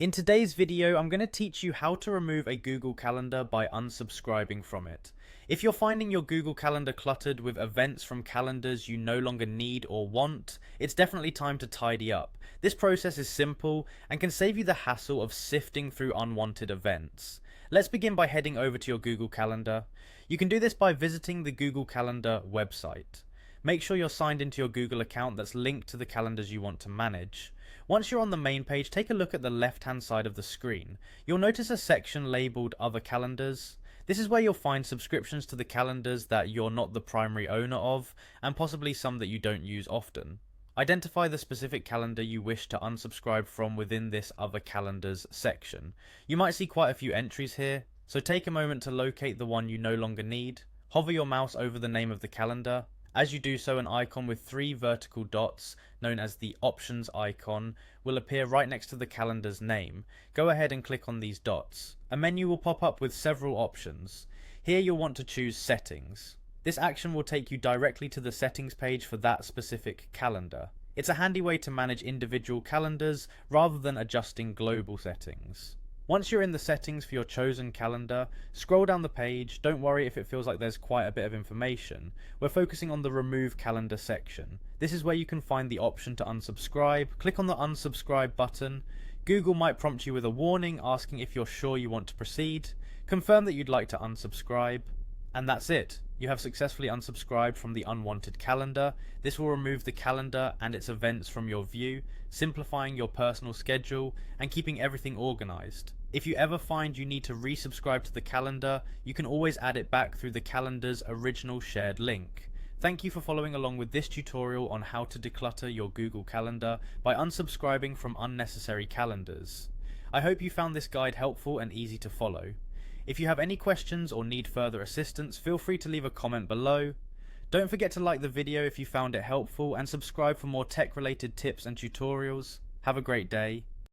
In today's video, I'm going to teach you how to remove a Google Calendar by unsubscribing from it. If you're finding your Google Calendar cluttered with events from calendars you no longer need or want, it's definitely time to tidy up. This process is simple and can save you the hassle of sifting through unwanted events. Let's begin by heading over to your Google Calendar. You can do this by visiting the Google Calendar website. Make sure you're signed into your Google account that's linked to the calendars you want to manage. Once you're on the main page, take a look at the left-hand side of the screen. You'll notice a section labelled Other Calendars. This is where you'll find subscriptions to the calendars that you're not the primary owner of, and possibly some that you don't use often. Identify the specific calendar you wish to unsubscribe from within this Other Calendars section. You might see quite a few entries here, so take a moment to locate the one you no longer need. Hover your mouse over the name of the calendar. As you do so, an icon with 3 vertical dots, known as the Options icon, will appear right next to the calendar's name. Go ahead and click on these dots. A menu will pop up with several options. Here you'll want to choose Settings. This action will take you directly to the settings page for that specific calendar. It's a handy way to manage individual calendars rather than adjusting global settings. Once you're in the settings for your chosen calendar, scroll down the page. Don't worry if it feels like there's quite a bit of information. We're focusing on the Remove Calendar section. This is where you can find the option to unsubscribe. Click on the unsubscribe button. Google might prompt you with a warning asking if you're sure you want to proceed. Confirm that you'd like to unsubscribe. And that's it. You have successfully unsubscribed from the unwanted calendar. This will remove the calendar and its events from your view, simplifying your personal schedule and keeping everything organized. If you ever find you need to resubscribe to the calendar, you can always add it back through the calendar's original shared link. Thank you for following along with this tutorial on how to declutter your Google Calendar by unsubscribing from unnecessary calendars. I hope you found this guide helpful and easy to follow. If you have any questions or need further assistance, feel free to leave a comment below. Don't forget to like the video if you found it helpful and subscribe for more tech related tips and tutorials. Have a great day.